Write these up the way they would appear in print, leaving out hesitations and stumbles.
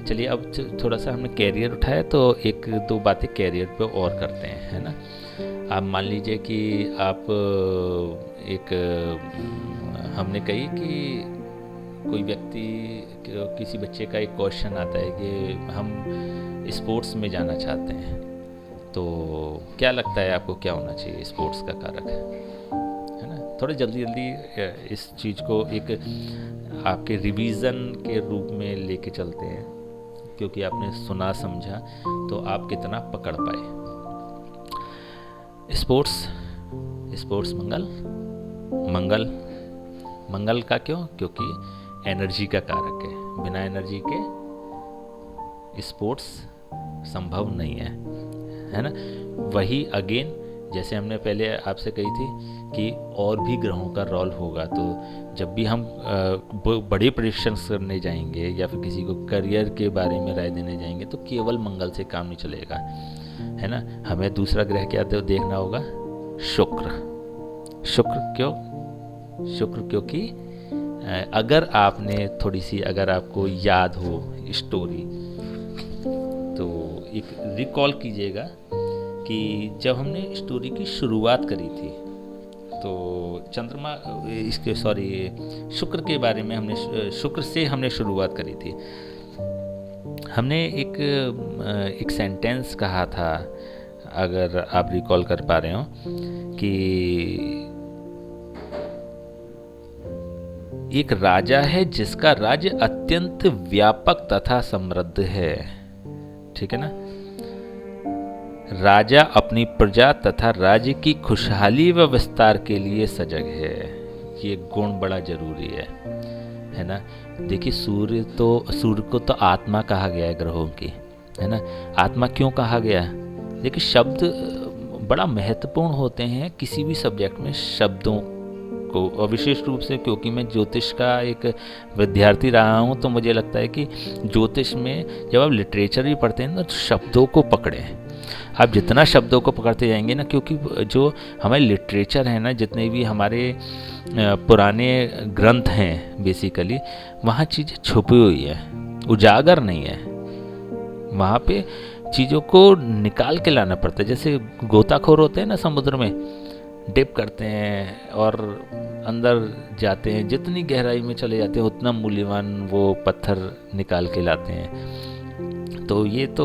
चलिए अब थोड़ा सा हमने कैरियर उठाया तो एक दो बातें कैरियर पे और करते हैं, है ना। आप मान लीजिए कि आप एक हमने कही कि कोई व्यक्ति किसी बच्चे का एक क्वेश्चन आता है कि हम स्पोर्ट्स में जाना चाहते हैं, तो क्या लगता है आपको क्या होना चाहिए स्पोर्ट्स का कारक है ना। थोड़ा जल्दी जल्दी इस चीज़ को एक आपके रिवीजन के रूप में लेके चलते हैं, क्योंकि आपने सुना समझा तो आप कितना पकड़ पाए। स्पोर्ट्स, स्पोर्ट्स मंगल, मंगल, मंगल का क्यों? क्योंकि एनर्जी का कारक है, बिना एनर्जी के स्पोर्ट्स संभव नहीं है ना। वही अगेन जैसे हमने पहले आपसे कही थी कि और भी ग्रहों का रोल होगा, तो जब भी हम बड़े प्रेडिक्शन करने जाएंगे या फिर किसी को करियर के बारे में राय देने जाएंगे तो केवल मंगल से काम नहीं चलेगा, है ना। हमें दूसरा ग्रह क्या देखना होगा, शुक्र। शुक्र क्यों? शुक्र क्योंकि अगर आपने थोड़ी सी, अगर आपको याद हो स्टोरी तो एक रिकॉल कीजिएगा कि जब हमने स्टोरी की शुरुआत करी थी तो चंद्रमा इसके शुक्र के बारे में हमने, शुक्र से हमने शुरुआत करी थी। हमने एक सेंटेंस कहा था, अगर आप रिकॉल कर पा रहे हो, कि एक राजा है जिसका राज्य अत्यंत व्यापक तथा समृद्ध है, ठीक है ना। राजा अपनी प्रजा तथा राज्य की खुशहाली व विस्तार के लिए सजग है। ये गुण बड़ा जरूरी है ना। देखिए सूर्य को तो आत्मा कहा गया है ग्रहों की, है ना। आत्मा क्यों कहा गया? देखिए शब्द बड़ा महत्वपूर्ण होते हैं किसी भी सब्जेक्ट में, शब्दों को, और विशेष रूप से क्योंकि मैं ज्योतिष का एक विद्यार्थी रहा हूँ तो मुझे लगता है कि ज्योतिष में जब आप लिटरेचर भी पढ़ते हैं ना तो शब्दों को पकड़ें। आप जितना शब्दों को पकड़ते जाएंगे ना, क्योंकि जो हमारे लिटरेचर है ना, जितने भी हमारे पुराने ग्रंथ हैं बेसिकली, वहाँ चीज़ें छुपी हुई है, उजागर नहीं है। वहाँ पे चीज़ों को निकाल के लाना पड़ता है। जैसे गोताखोर होते हैं ना, समुद्र में डिप करते हैं और अंदर जाते हैं, जितनी गहराई में चले जाते हैं उतना मूल्यवान वो पत्थर निकाल के लाते हैं। तो ये तो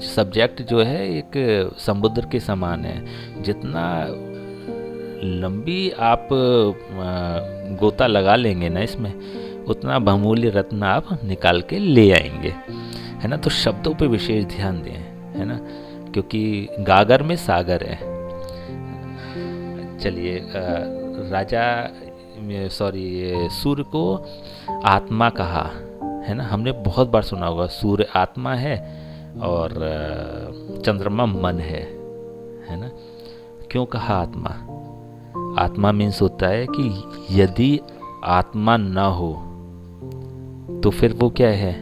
सब्जेक्ट जो है एक समुद्र के समान है, जितना लंबी आप गोता लगा लेंगे ना इसमें, उतना बहुमूल्य रत्न आप निकाल के ले आएंगे, है ना। तो शब्दों पे विशेष ध्यान दें, है ना, क्योंकि गागर में सागर है। चलिए सूर्य को आत्मा कहा, है ना। हमने बहुत बार सुना होगा सूर्य आत्मा है और चंद्रमा मन है ना। क्यों कहा आत्मा? आत्मा मीन्स होता है कि यदि आत्मा ना हो तो फिर वो क्या है?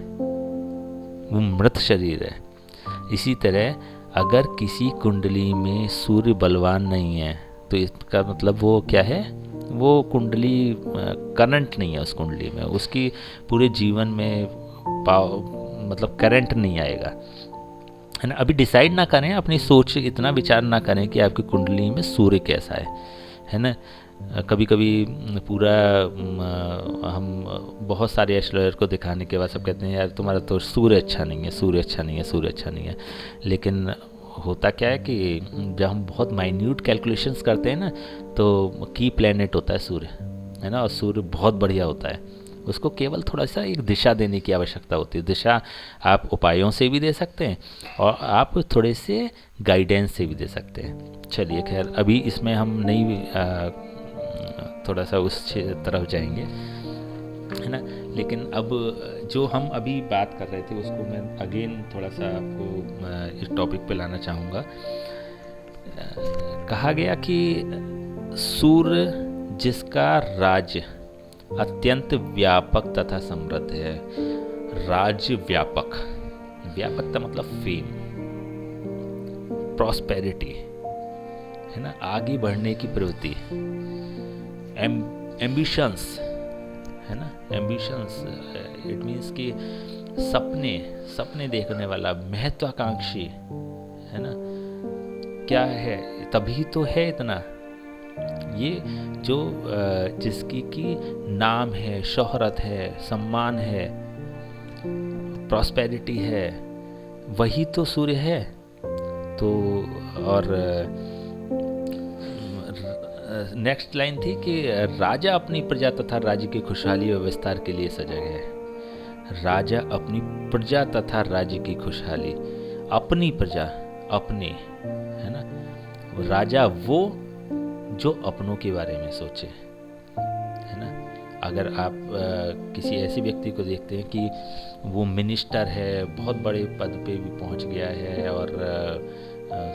वो मृत शरीर है। इसी तरह अगर किसी कुंडली में सूर्य बलवान नहीं है तो इसका मतलब वो क्या है? वो कुंडली करंट नहीं है उस कुंडली में, उसकी पूरे जीवन में मतलब करंट नहीं आएगा, है ना। अभी डिसाइड ना करें, अपनी सोच इतना विचार ना करें कि आपकी कुंडली में सूर्य कैसा है ना। कभी कभी पूरा हम बहुत सारे एस्ट्रोलॉजर को दिखाने के बाद सब कहते हैं यार तुम्हारा तो सूर्य अच्छा नहीं है, सूर्य अच्छा नहीं है, सूर्य अच्छा नहीं है। लेकिन होता क्या है कि जब हम बहुत माइन्यूट कैलकुलेशंस करते हैं ना तो की प्लैनेट होता है सूर्य, है ना, और सूर्य बहुत बढ़िया होता है। उसको केवल थोड़ा सा एक दिशा देने की आवश्यकता होती है। दिशा आप उपायों से भी दे सकते हैं और आप थोड़े से गाइडेंस से भी दे सकते हैं। चलिए खैर अभी इसमें हम नहीं थोड़ा सा उस तरफ जाएंगे, है ना। लेकिन अब जो हम अभी बात कर रहे थे उसको मैं अगेन थोड़ा सा आपको इस टॉपिक पे लाना चाहूँगा। कहा गया कि सूर्य जिसका राज्य अत्यंत व्यापक तथा समृद्ध है, राज्य व्यापक, व्यापकता मतलब फेम, प्रॉस्पेरिटी, है ना, आगे बढ़ने की प्रवृत्ति, एम्बिशंस, है ना। एम्बिशंस इट मीन्स कि सपने सपने देखने वाला, महत्वाकांक्षी, है ना, क्या है, तभी तो है इतना। ये जो जिसकी की नाम है, शोहरत है, सम्मान है, प्रॉस्पेरिटी है, वही तो सूर्य है। तो और नेक्स्ट लाइन थी कि राजा अपनी प्रजा तथा राज्य की खुशहाली और विस्तार के लिए सजग है। राजा अपनी प्रजा तथा राज्य की खुशहाली, अपनी प्रजा, अपनी, है ना, राजा वो जो अपनों के बारे में सोचे, है ना। अगर आप किसी ऐसे व्यक्ति को देखते हैं कि वो मिनिस्टर है, बहुत बड़े पद पे भी पहुंच गया है और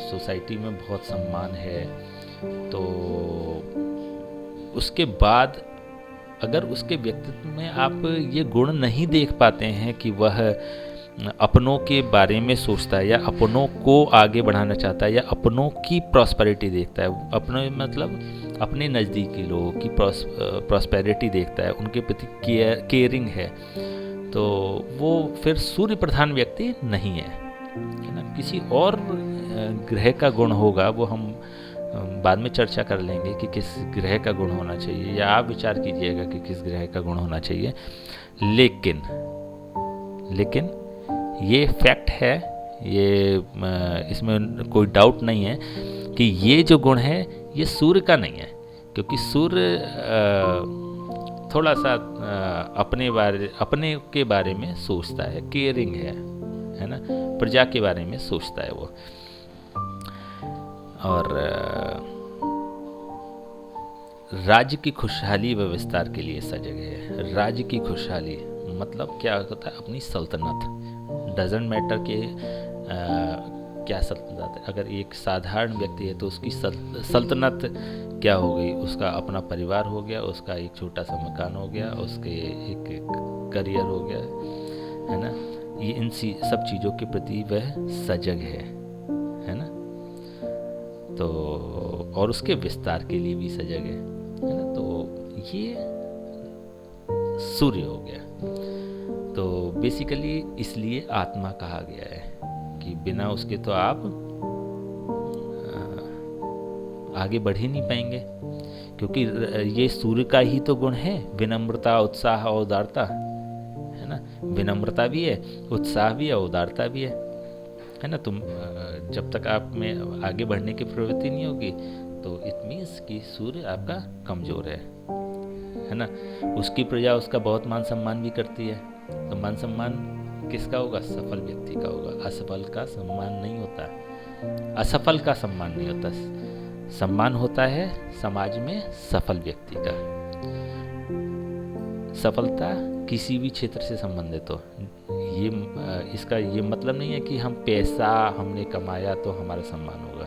सोसाइटी में बहुत सम्मान है, तो उसके बाद अगर उसके व्यक्तित्व में आप ये गुण नहीं देख पाते हैं कि वह अपनों के बारे में सोचता है या अपनों को आगे बढ़ाना चाहता है या अपनों की प्रॉस्पेरिटी देखता है, अपने मतलब अपने नज़दीकी लोगों की प्रॉस्पेरिटी देखता है, उनके प्रति केयरिंग है, तो वो फिर सूर्य प्रधान व्यक्ति नहीं है ना। किसी और ग्रह का गुण होगा, वो हम बाद में चर्चा कर लेंगे कि किस ग्रह का गुण होना चाहिए, या आप विचार कीजिएगा कि किस ग्रह का गुण होना चाहिए। लेकिन ये फैक्ट है, ये इसमें कोई डाउट नहीं है कि ये जो गुण है ये सूर्य का नहीं है, क्योंकि सूर्य थोड़ा सा अपने के बारे में सोचता है, केयरिंग है ना, प्रजा के बारे में सोचता है वो। और राज्य की खुशहाली व विस्तार के लिए सजग है। राज्य की खुशहाली मतलब क्या होता है, अपनी सल्तनत, डजेंट मैटर कि क्या सल्तनत है। अगर एक साधारण व्यक्ति है तो उसकी सल्तनत क्या हो गई, उसका अपना परिवार हो गया, उसका एक छोटा सा मकान हो गया, उसके एक करियर हो गया, है ना। ये इन सब चीज़ों के प्रति वह सजग है ना। तो और उसके विस्तार के लिए भी सजग है ना। तो ये सूर्य हो गया। तो बेसिकली इसलिए आत्मा कहा गया है कि बिना उसके तो आप आगे बढ़ ही नहीं पाएंगे, क्योंकि ये सूर्य का ही तो गुण है, विनम्रता, उत्साह और उदारता, है ना। विनम्रता भी है, उत्साह भी है, उदारता भी है ना। तुम जब तक आप में आगे बढ़ने की प्रवृत्ति नहीं होगी तो इट मीन्स कि सूर्य आपका कमज़ोर है ना। उसकी प्रजा उसका बहुत मान सम्मान भी करती है, तो मान सम्मान किसका होगा, सफल व्यक्ति का होगा। असफल का सम्मान नहीं होता, असफल का सम्मान नहीं होता, सम्मान होता है समाज में सफल व्यक्ति का। सफलता किसी भी क्षेत्र से संबंधित हो, ये इसका ये मतलब नहीं है कि हम पैसा हमने कमाया तो हमारा सम्मान होगा।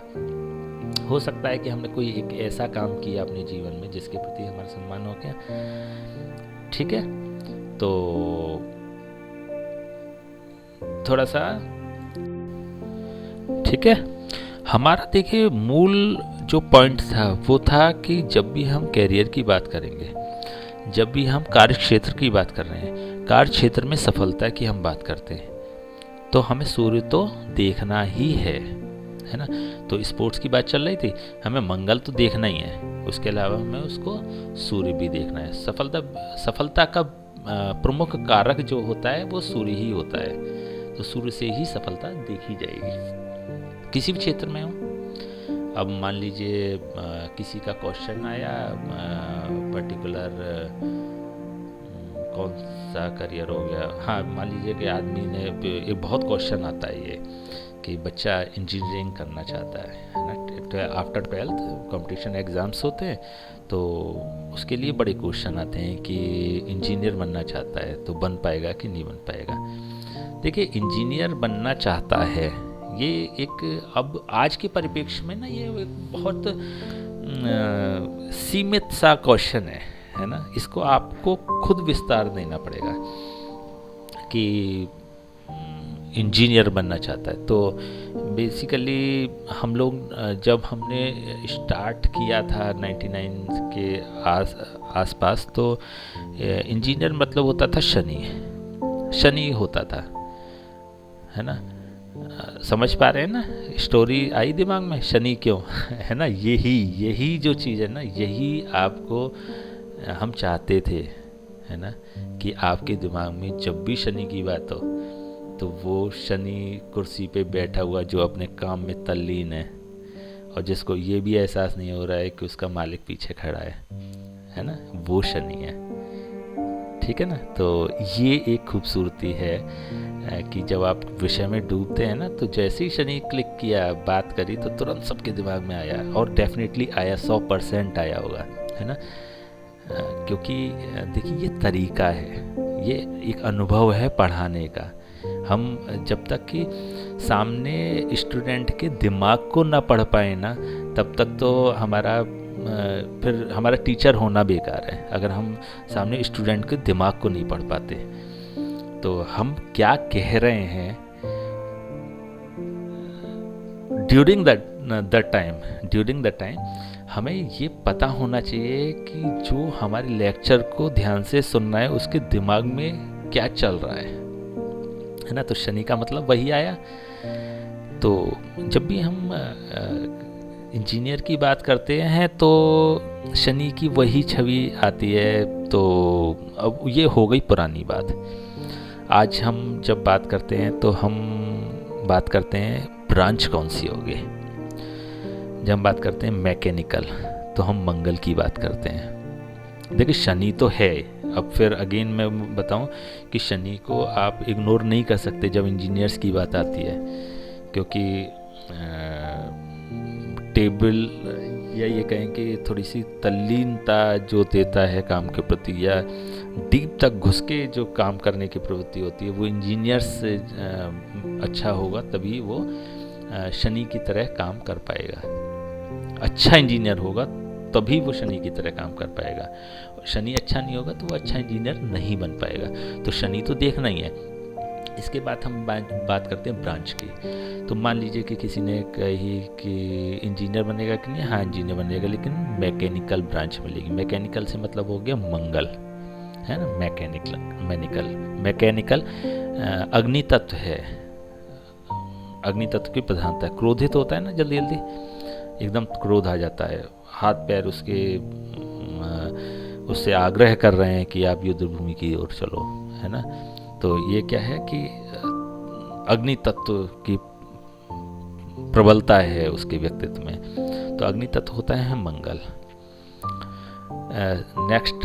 हो सकता है कि हमने कोई एक ऐसा काम किया अपने जीवन में जिसके प्रति हमारा सम्मान हो गया, ठीक है। तो थोड़ा सा ठीक है, हमारा देखिए मूल जो पॉइंट था वो था कि जब भी हम कैरियर की बात करेंगे, जब भी हम कार्य क्षेत्र की बात कर रहे हैं, कार्य क्षेत्र में सफलता की हम बात करते हैं, तो हमें सूर्य तो देखना ही है ना। तो स्पोर्ट्स की बात चल रही थी, हमें मंगल तो देखना ही है, उसके अलावा हमें उसको सूर्य भी देखना है। सफलता का प्रमुख कारक जो होता है वो सूर्य ही होता है, तो सूर्य से ही सफलता देखी जाएगी किसी भी क्षेत्र में हो। अब मान लीजिए किसी का क्वेश्चन आया पर्टिकुलर कौन सा करियर हो गया, हाँ मान लीजिए कि आदमी ने एक बहुत क्वेश्चन आता है ये कि बच्चा इंजीनियरिंग करना चाहता है ना। आफ्टर 12th कंपटीशन एग्ज़ाम्स होते हैं, तो उसके लिए बड़े क्वेश्चन आते हैं कि इंजीनियर बनना चाहता है तो बन पाएगा कि नहीं बन पाएगा। देखिए, इंजीनियर बनना चाहता है, ये एक अब आज के परिप्रेक्ष्य में ना ये एक बहुत सीमित सा क्वेश्चन है ना। इसको आपको खुद विस्तार देना पड़ेगा कि इंजीनियर बनना चाहता है। तो बेसिकली हम लोग जब हमने स्टार्ट किया था 99 के आसपास, तो इंजीनियर मतलब होता था शनि, शनि होता था, है ना। समझ पा रहे हैं ना, स्टोरी आई दिमाग में, शनि क्यों है ना। यही जो चीज़ है ना, यही आपको हम चाहते थे, है ना, कि आपके दिमाग में जब भी शनि की बात हो तो वो शनि कुर्सी पे बैठा हुआ जो अपने काम में तल्लीन है और जिसको ये भी एहसास नहीं हो रहा है कि उसका मालिक पीछे खड़ा है ना, वो शनि है। ठीक है ना। तो ये एक खूबसूरती है कि जब आप विषय में डूबते हैं ना, तो जैसे ही शनि क्लिक किया, बात करी, तो तुरंत सबके दिमाग में आया, और डेफिनेटली आया, 100% आया होगा, है ना। क्योंकि देखिए ये तरीका है, ये एक अनुभव है पढ़ाने का। हम जब तक कि सामने स्टूडेंट के दिमाग को ना पढ़ पाए ना, तब तक तो फिर हमारा टीचर होना बेकार है। अगर हम सामने स्टूडेंट के दिमाग को नहीं पढ़ पाते, तो हम क्या कह रहे हैं ड्यूरिंग द टाइम हमें ये पता होना चाहिए कि जो हमारे लेक्चर को ध्यान से सुनना है उसके दिमाग में क्या चल रहा है ना। तो शनि का मतलब वही आया। तो जब भी हम इंजीनियर की बात करते हैं तो शनि की वही छवि आती है। तो अब ये हो गई पुरानी बात। आज हम जब बात करते हैं तो हम बात करते हैं ब्रांच कौन सी होगी। जब हम बात करते हैं मैकेनिकल तो हम मंगल की बात करते हैं। देखिए शनि तो है। अब फिर अगेन मैं बताऊं कि शनि को आप इग्नोर नहीं कर सकते जब इंजीनियर्स की बात आती है, क्योंकि टेबल या ये कहें कि थोड़ी सी तल्लीनता जो देता है काम के प्रति, या डीप तक घुस के जो काम करने की प्रवृत्ति होती है, वो इंजीनियर्स से अच्छा होगा, तभी वो शनि की तरह काम कर पाएगा। अच्छा इंजीनियर होगा तभी वो शनि की तरह काम कर पाएगा। शनि अच्छा नहीं होगा तो वो अच्छा इंजीनियर नहीं बन पाएगा। तो शनि तो देखना ही है। इसके बाद हम बात करते हैं ब्रांच की। तो मान लीजिए कि किसी ने कही कि इंजीनियर बनेगा कि नहीं, हाँ इंजीनियर बनेगा, लेकिन मैकेनिकल ब्रांच मिलेगी। मैकेनिकल से मतलब हो गया मंगल, है ना। मैकेनिकल अग्नि तत्व है। अग्नि तत्व की प्रधानता है। क्रोधित होता है ना जल्दी जल्दी, एकदम क्रोध आ जाता है, हाथ पैर उससे आग्रह कर रहे हैं कि आप युद्ध भूमि की ओर चलो, है ना। तो ये क्या है कि अग्नि तत्व की प्रबलता है उसके व्यक्तित्व में। तो अग्नि तत्व होता है मंगल। नेक्स्ट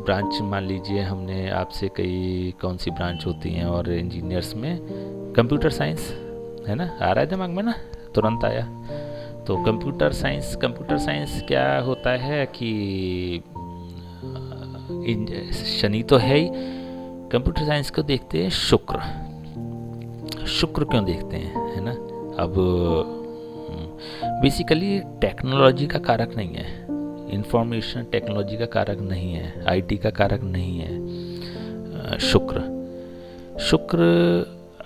ब्रांच मान लीजिए हमने आपसे कई कौन सी ब्रांच होती हैं, और इंजीनियर्स में कंप्यूटर साइंस, है ना। आ रहा है दिमाग में ना, तुरंत आया। तो कंप्यूटर साइंस क्या होता है कि शनि तो है ही। कंप्यूटर साइंस को देखते हैं शुक्र क्यों देखते हैं, है ना। अब बेसिकली टेक्नोलॉजी का कारक नहीं है, इंफॉर्मेशन टेक्नोलॉजी का कारक नहीं है, आईटी का कारक नहीं है। शुक्र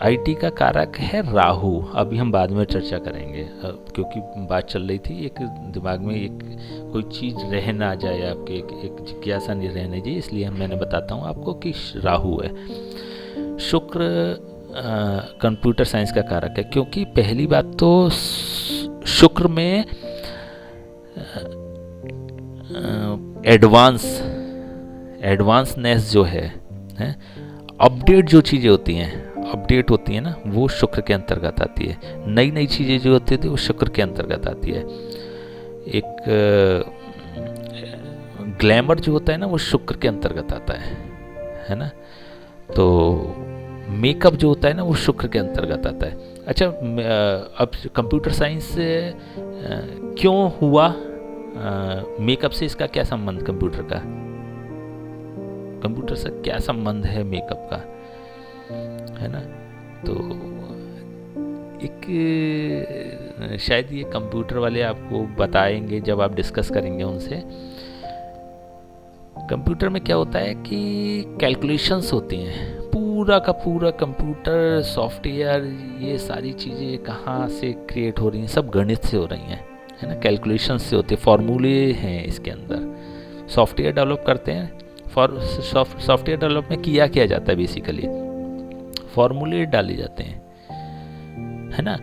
आईटी का कारक है राहु। अभी हम बाद में चर्चा करेंगे, क्योंकि बात चल रही थी एक दिमाग में, एक कोई चीज़ रह ना जाए आपके, एक जिज्ञासा नहीं रहने चाहिए, इसलिए मैंने बताता हूँ आपको कि राहु है। शुक्र कंप्यूटर साइंस का कारक है, क्योंकि पहली बात तो शुक्र में एडवांसनेस जो है अपडेट जो चीज़ें होती हैं, अपडेट होती है ना, वो शुक्र के अंतर्गत आती है। नई नई चीज़ें जो होती थी वो शुक्र के अंतर्गत आती है। एक ग्लैमर जो होता है ना, वो शुक्र के अंतर्गत आता है ना। तो मेकअप जो होता है ना, वो शुक्र के अंतर्गत आता है। अच्छा, अब कंप्यूटर साइंस क्यों हुआ, मेकअप से इसका क्या संबंध, कंप्यूटर से क्या संबंध है मेकअप का, है ना। तो एक शायद ये कंप्यूटर वाले आपको बताएंगे जब आप डिस्कस करेंगे उनसे। कंप्यूटर में क्या होता है कि कैलकुलेशंस होती हैं, पूरा का पूरा कंप्यूटर सॉफ्टवेयर, ये सारी चीज़ें कहाँ से क्रिएट हो रही हैं, सब गणित से हो रही हैं, है ना। कैलकुलेशंस से होते हैं, फॉर्मूले हैं इसके अंदर। सॉफ्टवेयर डेवलप करते हैं, सॉफ्टवेयर डेवलप में किया जाता है बेसिकली, फॉर्मूले डाले जाते हैं, है ना।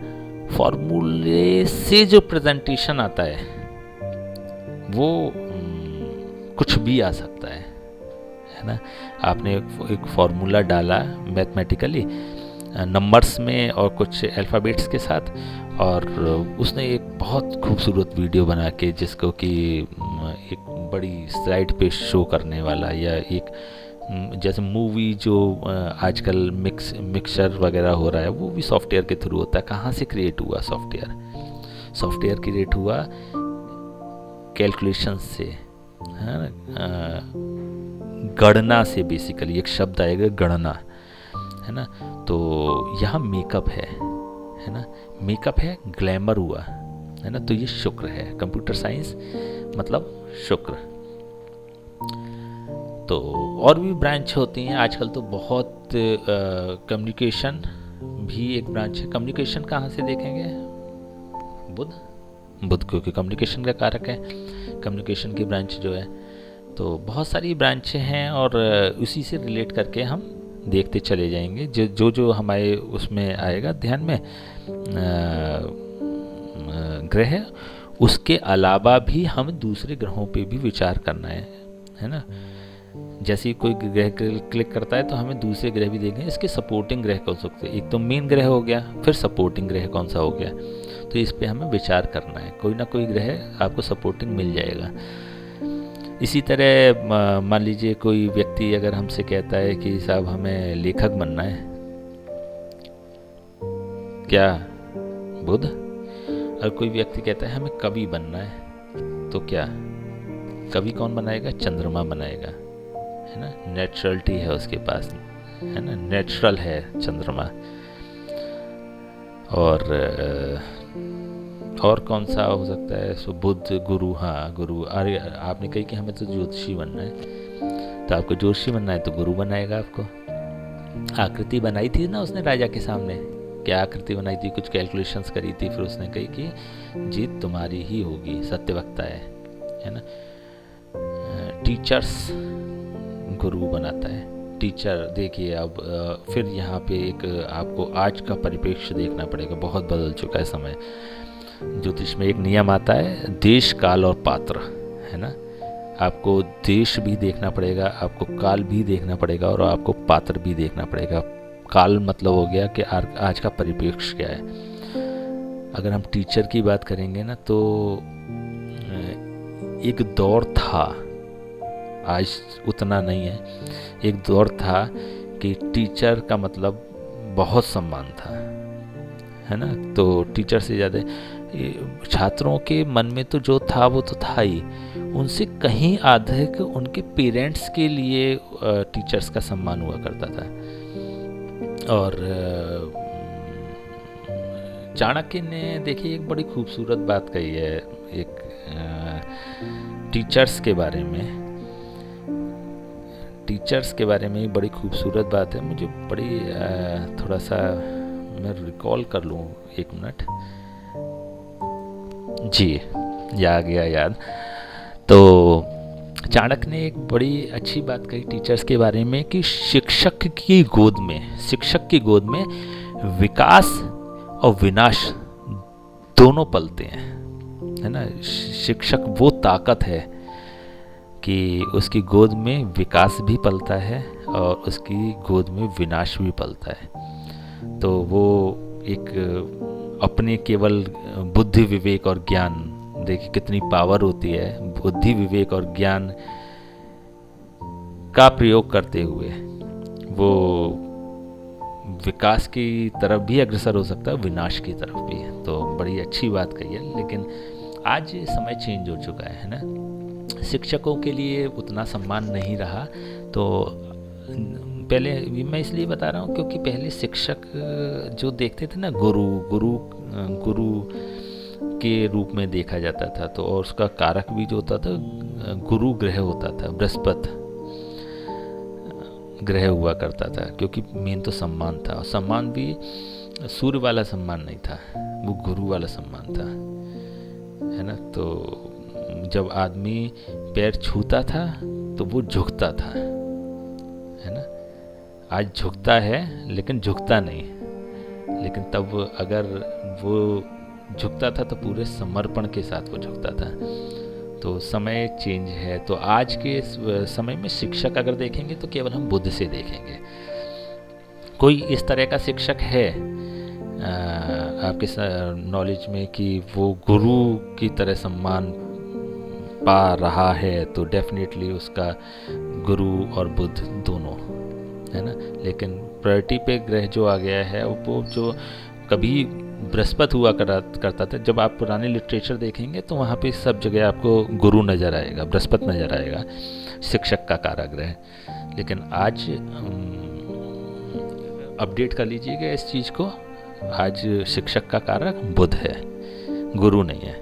फॉर्मूले से जो प्रेजेंटेशन आता है वो कुछ भी आ सकता है ना। आपने एक फॉर्मूला डाला मैथमेटिकली नंबर्स में और कुछ अल्फ़ाबेट्स के साथ, और उसने एक बहुत खूबसूरत वीडियो बना के जिसको कि एक बड़ी स्लाइड पे शो करने वाला, या एक जैसे मूवी जो आजकल मिक्सचर वगैरह हो रहा है वो भी सॉफ्टवेयर के थ्रू होता है। कहाँ से क्रिएट हुआ सॉफ्टवेयर क्रिएट हुआ कैलकुलेशन से, है ना, गणना से। बेसिकली एक शब्द आएगा गणना, है ना। तो यहाँ मेकअप है ना, मेकअप है, ग्लैमर हुआ, है ना। तो ये शुक्र है, कंप्यूटर साइंस मतलब शुक्र। तो और भी ब्रांच होती हैं आजकल तो बहुत। कम्युनिकेशन भी एक ब्रांच है। कम्युनिकेशन कहाँ से देखेंगे? बुध क्योंकि कम्युनिकेशन का कारक है, कम्युनिकेशन की ब्रांच जो है। तो बहुत सारी ब्रांचें हैं और उसी से रिलेट करके हम देखते चले जाएंगे जो हमारे उसमें आएगा ध्यान में ग्रह। उसके अलावा भी हमें दूसरे ग्रहों पे भी विचार करना है ना। जैसे कोई ग्रह क्लिक करता है तो हमें दूसरे ग्रह भी देखें, इसके सपोर्टिंग ग्रह कौन सकते हैं। एक तो मेन ग्रह हो गया, फिर सपोर्टिंग ग्रह कौन सा हो गया, तो इस पे हमें विचार करना है। कोई ना कोई ग्रह आपको सपोर्टिंग मिल जाएगा। इसी तरह मान लीजिए कोई व्यक्ति अगर हमसे कहता है कि साहब हमें लेखक बनना है, क्या बुध। और कोई व्यक्ति कहता है हमें कवि बनना है, तो क्या कवि कौन बनाएगा? चंद्रमा बनाएगा, है ना। नेचुरलिटी है उसके पास, है ना, नेचुरल है चंद्रमा। और कौन सा हो सकता है? सो बुध, गुरु। हाँ गुरु। अरे आपने कही कि हमें तो ज्योतिषी बनना है, तो आपको ज्योतिषी बनना है तो गुरु बनाएगा आपको। आकृति बनाई थी ना उसने राजा के सामने, क्या आकृति बनाई थी? कुछ कैलकुलेशंस करी थी, फिर उसने कही कि जीत तुम्हारी ही होगी, सत्यवक्ता है ना। टीचर्स गुरु बनाता है। टीचर देखिए अब फिर यहाँ पे एक आपको आज का परिप्रेक्ष्य देखना पड़ेगा, बहुत बदल चुका है समय। ज्योतिष में एक नियम आता है देश, काल और पात्र, है ना। आपको देश भी देखना पड़ेगा, आपको काल भी देखना पड़ेगा, और आपको पात्र भी देखना पड़ेगा। काल मतलब हो गया कि आज का परिप्रेक्ष्य क्या है। अगर हम टीचर की बात करेंगे ना, तो एक दौर था, आज उतना नहीं है, एक दौर था कि टीचर का मतलब बहुत सम्मान था, है ना। तो टीचर से ज़्यादा छात्रों के मन में तो जो था वो तो था ही, उनसे कहीं अधिक उनके पेरेंट्स के लिए टीचर्स का सम्मान हुआ करता था। और चाणक्य ने देखिए एक बड़ी खूबसूरत बात कही है एक टीचर्स के बारे में। टीचर्स के बारे में बड़ी खूबसूरत बात है, मुझे बड़ी थोड़ा सा मैं रिकॉल कर लूँ, एक मिनट जी, आ गया याद। तो चाणक्य ने एक बड़ी अच्छी बात कही टीचर्स के बारे में कि शिक्षक की गोद में विकास और विनाश दोनों पलते हैं, है ना। शिक्षक वो ताकत है कि उसकी गोद में विकास भी पलता है और उसकी गोद में विनाश भी पलता है। तो वो एक अपने केवल बुद्धि, विवेक और ज्ञान, देखिए कितनी पावर होती है, बुद्धि, विवेक और ज्ञान का प्रयोग करते हुए वो विकास की तरफ भी अग्रसर हो सकता है, विनाश की तरफ भी। तो बड़ी अच्छी बात कही है, लेकिन आज समय चेंज हो चुका है ना। शिक्षकों के लिए उतना सम्मान नहीं रहा। तो पहले मैं इसलिए बता रहा हूँ क्योंकि पहले शिक्षक जो देखते थे ना, गुरु के रूप में देखा जाता था। तो और उसका कारक भी जो होता था गुरु ग्रह होता था, बृहस्पति ग्रह हुआ करता था, क्योंकि मेन तो सम्मान था। और सम्मान भी सूर्य वाला सम्मान नहीं था, वो गुरु वाला सम्मान था, है ना। तो जब आदमी पैर छूता था तो वो झुकता था, है ना। आज झुकता है लेकिन झुकता नहीं, लेकिन तब अगर वो झुकता था तो पूरे समर्पण के साथ वो झुकता था। तो समय चेंज है। तो आज के समय में शिक्षक अगर देखेंगे तो केवल हम बुद्ध से देखेंगे। कोई इस तरह का शिक्षक है आपके नॉलेज में कि वो गुरु की तरह सम्मान पा रहा है, तो डेफिनेटली उसका गुरु और बुद्ध दोनों है ना। लेकिन प्रायोरिटी पे ग्रह जो आ गया है वो जो कभी बृहस्पति हुआ करता था, जब आप पुराने लिटरेचर देखेंगे तो वहाँ पे सब जगह आपको गुरु नज़र आएगा, बृहस्पति नज़र आएगा, शिक्षक का कारागृह। लेकिन आज अपडेट कर लीजिएगा इस चीज़ को, आज शिक्षक का कारक बुध है, गुरु नहीं है।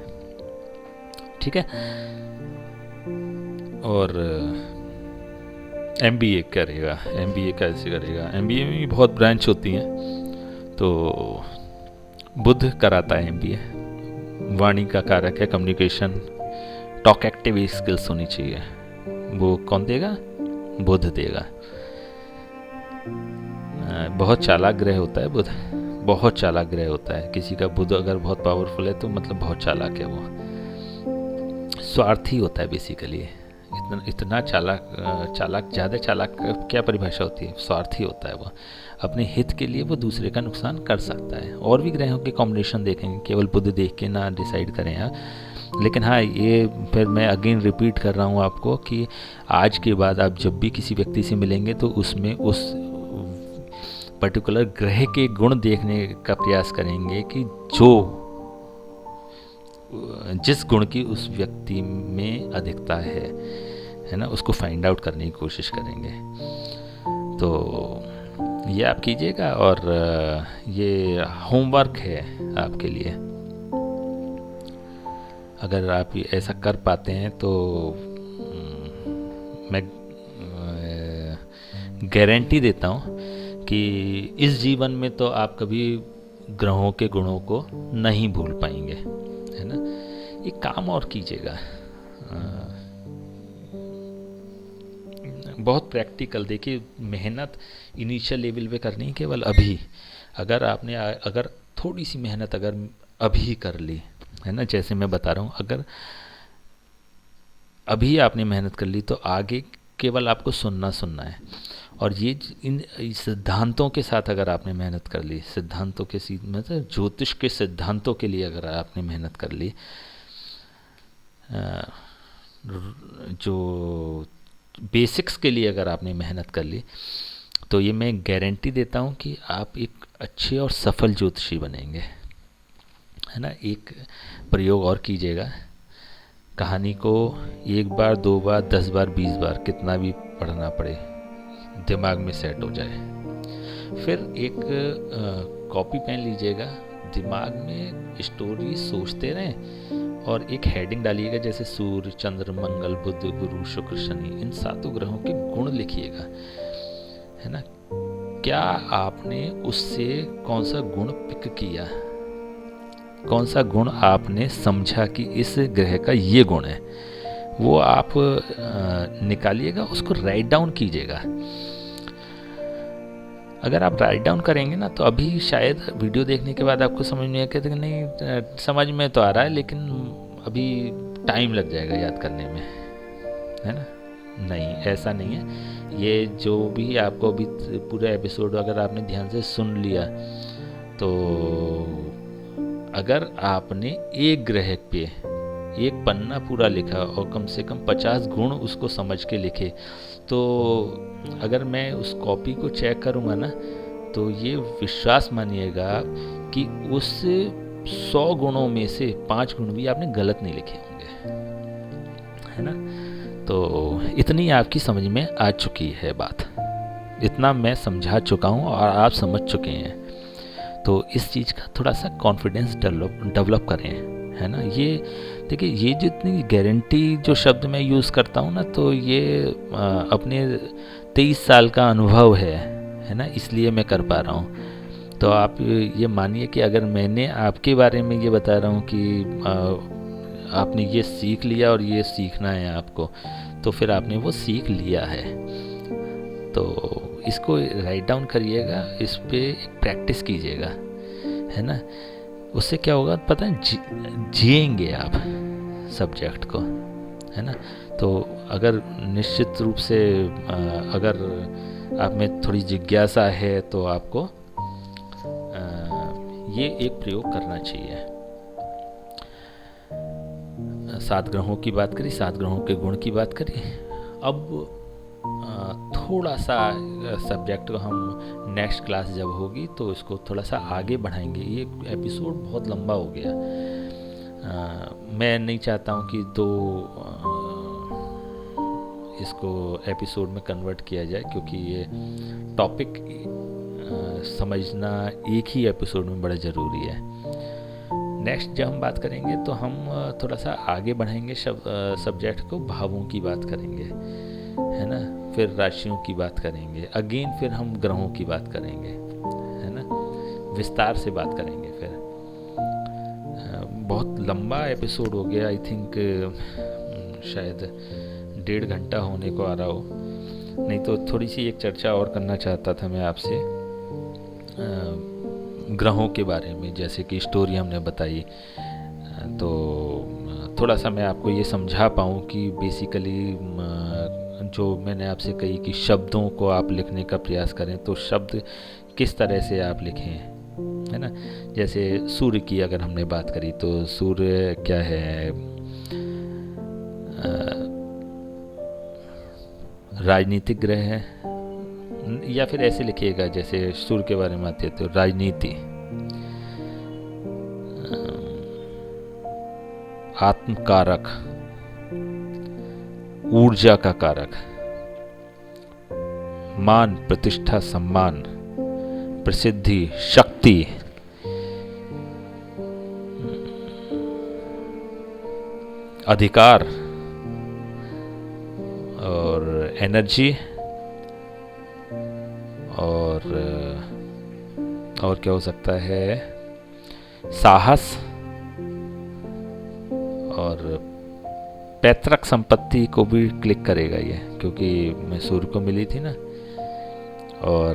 ठीक है। और MBA करेगा, MBA कैसे करेगा? MBA में भी बहुत ब्रांच होती हैं, तो बुध कराता है MBA। वाणी का कारक है कम्युनिकेशन, टॉक एक्टिव स्किल्स होनी चाहिए, वो कौन देगा? बुध देगा। बहुत चालाक ग्रह होता है बुध, बहुत चालाक ग्रह होता है। किसी का बुध अगर बहुत पावरफुल है तो मतलब बहुत चालाक है वो, स्वार्थी होता है बेसिकली। इतना चालाक ज़्यादा चालाक क्या परिभाषा होती है? स्वार्थी होता है वो, अपने हित के लिए वो दूसरे का नुकसान कर सकता है। और भी ग्रहों के कॉम्बिनेशन देखेंगे, केवल बुध देख के ना डिसाइड करें आप। लेकिन हाँ, ये फिर मैं अगेन रिपीट कर रहा हूँ आपको कि आज के बाद आप जब भी किसी व्यक्ति से मिलेंगे तो उसमें उस पर्टिकुलर ग्रह के गुण देखने का प्रयास करेंगे कि जिस गुण की उस व्यक्ति में अधिकता है ना, उसको फाइंड आउट करने की कोशिश करेंगे। तो ये आप कीजिएगा, और ये होमवर्क है आपके लिए। अगर आप ऐसा कर पाते हैं तो मैं गारंटी देता हूँ कि इस जीवन में तो आप कभी ग्रहों के गुणों को नहीं भूल पाएंगे, है ना। एक काम और कीजिएगा, बहुत प्रैक्टिकल। देखिए, मेहनत इनिशियल लेवल पे करनी है केवल अभी। अगर थोड़ी सी मेहनत अगर अभी कर ली, है ना, जैसे मैं बता रहा हूँ, अगर अभी आपने मेहनत कर ली तो आगे केवल आपको सुनना है। और ये इन सिद्धांतों के साथ अगर आपने मेहनत कर ली, सिद्धांतों के मतलब ज्योतिष के सिद्धांतों के लिए अगर आपने मेहनत कर ली, जो बेसिक्स के लिए अगर आपने मेहनत कर ली, तो ये मैं गारंटी देता हूँ कि आप एक अच्छे और सफल ज्योतिषी बनेंगे, है ना। एक प्रयोग और कीजिएगा, कहानी को 1 बार 2 बार 10 बार 20 बार कितना भी पढ़ना पड़े, दिमाग में सेट हो जाए। फिर एक कॉपी पेन लीजिएगा, दिमाग में स्टोरी सोचते रहें और एक हेडिंग डालिएगा, जैसे सूर्य, चंद्र, मंगल, बुध, गुरु, शुक्र, शनि, इन 7 ग्रहों के गुण लिखिएगा, है ना। क्या आपने उससे कौन सा गुण पिक किया, कौन सा गुण आपने समझा कि इस ग्रह का ये गुण है, वो आप निकालिएगा, उसको राइट डाउन कीजिएगा। अगर आप राइट डाउन करेंगे ना, तो अभी शायद वीडियो देखने के बाद आपको समझ में आएगा कि नहीं, समझ में तो आ रहा है लेकिन अभी टाइम लग जाएगा याद करने में, है ना। नहीं, ऐसा नहीं है। ये जो भी आपको अभी पूरा एपिसोड अगर आपने ध्यान से सुन लिया, तो अगर आपने एक ग्रह पे एक पन्ना पूरा लिखा और कम से कम 50 गुण उसको समझ के लिखे, तो अगर मैं उस कॉपी को चेक करूँगा ना, तो ये विश्वास मानिएगा कि उस 100 गुणों में से 5 गुण भी आपने गलत नहीं लिखे होंगे, है ना। तो इतनी आपकी समझ में आ चुकी है बात, इतना मैं समझा चुका हूँ और आप समझ चुके हैं। तो इस चीज़ का थोड़ा सा कॉन्फिडेंस डेवलप करें, है ना। ये देखिए, ये जितनी गारंटी जो शब्द मैं यूज़ करता हूँ ना, तो ये अपने 23 साल का अनुभव है ना, इसलिए मैं कर पा रहा हूँ। तो आप ये मानिए कि अगर मैंने आपके बारे में ये बता रहा हूँ कि आपने ये सीख लिया और ये सीखना है आपको, तो फिर आपने वो सीख लिया है। तो इसको राइट डाउन करिएगा, इस पे प्रैक्टिस कीजिएगा, है ना। उससे क्या होगा पता है, जिएंगे आप सब्जेक्ट को, है ना। तो अगर निश्चित रूप से अगर आप में थोड़ी जिज्ञासा है तो आपको ये एक प्रयोग करना चाहिए। 7 ग्रहों की बात करी, 7 ग्रहों के गुण की बात करी। अब थोड़ा सा सब्जेक्ट को हम नेक्स्ट क्लास जब होगी तो इसको थोड़ा सा आगे बढ़ाएंगे। ये एपिसोड बहुत लंबा हो गया। मैं नहीं चाहता हूँ कि 2 इसको एपिसोड में कन्वर्ट किया जाए, क्योंकि ये टॉपिक समझना एक ही एपिसोड में बड़ा ज़रूरी है। नेक्स्ट जब हम बात करेंगे तो हम थोड़ा सा आगे बढ़ाएंगे, सब्जेक्ट को भावों की बात करेंगे, है ना। फिर राशियों की बात करेंगे, अगेन फिर हम ग्रहों की बात करेंगे, है ना, विस्तार से बात करेंगे। फिर बहुत लंबा एपिसोड हो गया, आई थिंक शायद 1.5 घंटा होने को आ रहा हो। नहीं तो थोड़ी सी एक चर्चा और करना चाहता था मैं आपसे ग्रहों के बारे में, जैसे कि स्टोरी हमने बताई, तो थोड़ा सा मैं आपको ये समझा पाऊँ कि बेसिकली जो मैंने आपसे कही कि शब्दों को आप लिखने का प्रयास करें, तो शब्द किस तरह से आप लिखें, है ना। जैसे सूर्य की अगर हमने बात करी तो सूर्य क्या है, राजनीतिक ग्रह है, या फिर ऐसे लिखिएगा जैसे सूर्य के बारे में आते हैं तो राजनीति, आत्मकारक, ऊर्जा का कारक, मान प्रतिष्ठा सम्मान, प्रसिद्धि, शक्ति, अधिकार और एनर्जी, और क्या हो सकता है, साहस और पैतृक संपत्ति को भी क्लिक करेगा ये, क्योंकि मैं सूर्य को मिली थी ना। और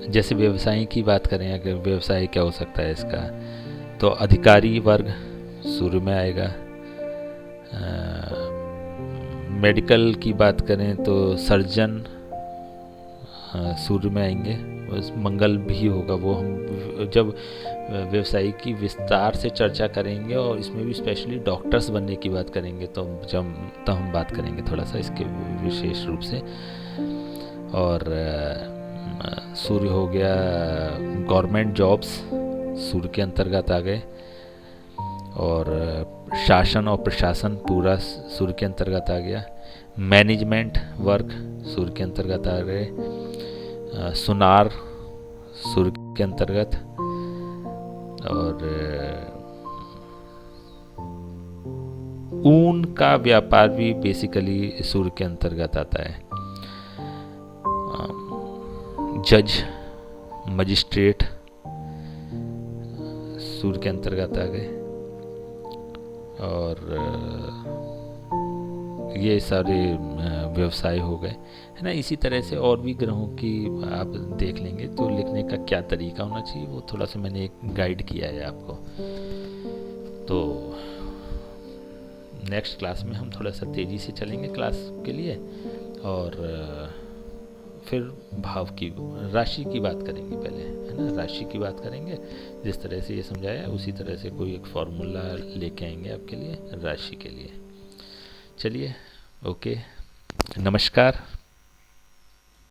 जैसे व्यवसाय की बात करें, अगर व्यवसाय क्या हो सकता है इसका, तो अधिकारी वर्ग सूर्य में आएगा। मेडिकल की बात करें तो सर्जन सूर्य में आएंगे, बस मंगल भी होगा। वो हम जब व्यवसाय की विस्तार से चर्चा करेंगे और इसमें भी स्पेशली डॉक्टर्स बनने की बात करेंगे तो हम बात करेंगे थोड़ा सा इसके विशेष रूप से। और सूर्य हो गया गवर्नमेंट जॉब्स, सूर्य के अंतर्गत आ गए। और शासन और प्रशासन पूरा सूर्य के अंतर्गत आ गया। मैनेजमेंट वर्क सूर्य के अंतर्गत आ गए। सुनार सूर्य के अंतर्गत। और ऊन का व्यापार भी बेसिकली सूर्य के अंतर्गत आता है। जज, मजिस्ट्रेट सूर्य के अंतर्गत आ गए। और ये सारे व्यवसाय हो गए, है ना। इसी तरह से और भी ग्रहों की आप देख लेंगे तो लिखने का क्या तरीका होना चाहिए वो थोड़ा सा मैंने एक गाइड किया है आपको। तो नेक्स्ट क्लास में हम थोड़ा सा तेज़ी से चलेंगे क्लास के लिए, और फिर भाव की, राशि की बात करेंगे पहले, है ना। राशि की बात करेंगे, जिस तरह से ये समझाया उसी तरह से कोई एक फॉर्मूला लेके आएंगे आपके लिए राशि के लिए। चलिए, ओके, नमस्कार।